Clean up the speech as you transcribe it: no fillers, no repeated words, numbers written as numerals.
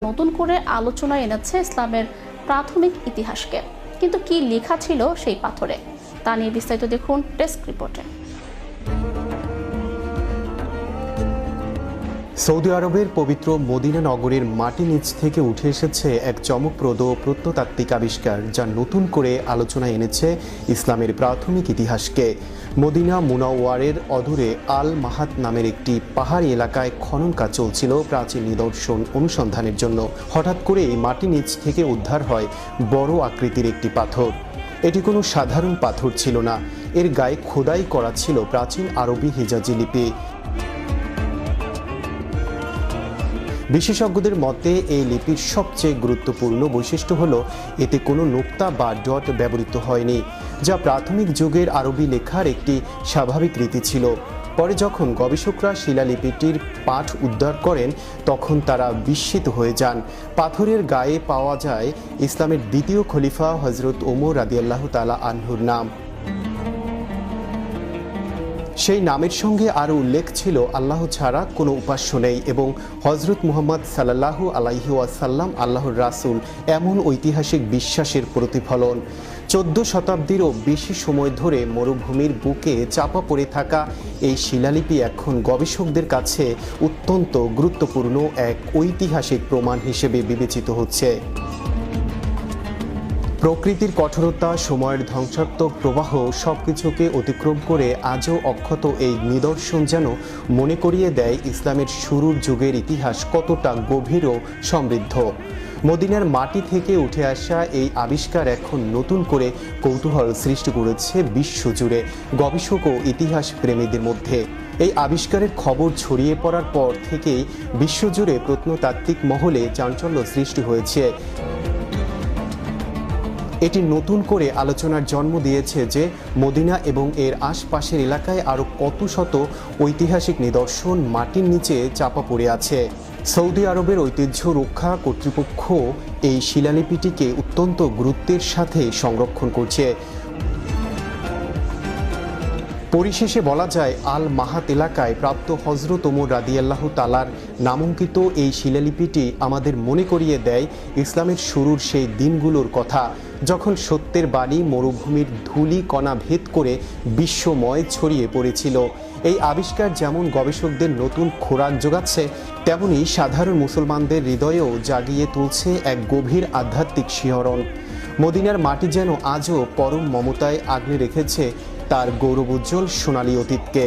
নতুন করে আলোচনায় এনেছে ইসলামের প্রাথমিক ইতিহাসকে। কিন্তু কি লেখা ছিল সেই পাথরে, তা নিয়ে বিস্তারিত দেখুন ডেস্ক রিপোর্টে। সৌদি আরবের পবিত্র মদিনা নগরীর মাটি নিচ থেকে উঠে এসেছে এক চমকপ্রদ প্রত্নতাত্ত্বিক আবিষ্কার, যা নতুন করে আলোচনায় এনেছে ইসলামের প্রাথমিক ইতিহাসকে। মদিনা মুনাওয়ারের অদূরে আল মাহাত নামের একটি পাহাড়ি এলাকায় খনন কাজ চলছিল প্রাচীন নিদর্শন অনুসন্ধানের জন্য। হঠাৎ করেই মাটি নিচ থেকে উদ্ধার হয় বড় আকৃতির একটি পাথর। এটি কোনো সাধারণ পাথর ছিল না, এর গায়ে খোদাই করা ছিল প্রাচীন আরবি হিজাজি লিপি। বিশেষজ্ঞদের মতে এই লিপির সবচেয়ে গুরুত্বপূর্ণ বৈশিষ্ট্য হল এতে কোনো নোক্তা বা ডট ব্যবহৃত হয়নি, যা প্রাথমিক যুগের আরবি লেখার একটি স্বাভাবিক রীতি ছিল। পরে যখন গবেষকরা শিলালিপিটির পাঠ উদ্ধার করেন, তখন তারা বিস্মিত হয়ে যান। পাথরের গায়ে পাওয়া যায় ইসলামের দ্বিতীয় খলিফা হযরত ওমর রাদিয়াল্লাহু তাআলা আনহুর নাম। সেই নামের সঙ্গে আরও উল্লেখ ছিল আল্লাহ ছাড়া কোনো উপাস্য নেই এবং হযরত মুহাম্মদ সাল্লাল্লাহু আলাইহি ওয়াসাল্লাম আল্লাহর রাসূল, এমন ঐতিহাসিক বিশ্বাসের প্রতিফলন। 14 শতাব্দীরও বেশি সময় ধরে মরুভূমির বুকে চাপা পড়ে থাকা এই শিলালিপি এখন গবেষকদের কাছে অত্যন্ত গুরুত্বপূর্ণ এক ঐতিহাসিক প্রমাণ হিসেবে বিবেচিত হচ্ছে। প্রকৃতির কঠোরতা, সময়ের ধ্বংসাত্মক প্রবাহ সবকিছুকে অতিক্রম করে আজও অক্ষত এই নিদর্শন যেন মনে করিয়ে দেয় ইসলামের শুরুর যুগের ইতিহাস কতটা গভীর ও সমৃদ্ধ। মদিনার মাটি থেকে উঠে আসা এই আবিষ্কার এখন নতুন করে কৌতূহল সৃষ্টি করেছে বিশ্বজুড়ে গবেষক ও ইতিহাস প্রেমীদের মধ্যে। এই আবিষ্কারের খবর ছড়িয়ে পড়ার পর থেকেই বিশ্বজুড়ে প্রত্নতাত্ত্বিক মহলে চাঞ্চল্য সৃষ্টি হয়েছে। এটি নতুন করে আলোচনার জন্ম দিয়েছে যে মদিনা এবং এর আশপাশের এলাকায় আরও কত শত ঐতিহাসিক নিদর্শন মাটির নিচে চাপা পড়ে আছে। সৌদি আরবের ঐতিহ্য রক্ষা কর্তৃপক্ষ এই শিলালিপিটিকে অত্যন্ত গুরুত্বের সাথে সংরক্ষণ করছে। পরিশেষে বলা যায়, আল মাহাত এলাকায় প্রাপ্ত হযরত ওমর রাদিয়াল্লাহু তাআলার নামাঙ্কিত এই শিলালিপিটি আমাদের মনে করিয়ে দেয় ইসলামের শুরুর সেই দিনগুলোর কথা, যখন সত্যের বাণী মরুভূমির ধূলি কণা ভেদ করে বিশ্বময় ছড়িয়ে পড়েছিল। এই আবিষ্কার যেমন গবেষকদের নতুন খোরাক যোগাচ্ছে, তেমনি সাধারণ মুসলমানদের হৃদয়েও জাগিয়ে তুলছে এক গভীর আধ্যাত্মিক শিহরণ। মদিনার মাটি যেন আজও পরম মমতায় আগলে রেখেছে তার গৌরবোজ্জ্বল সোনালী অতীতকে।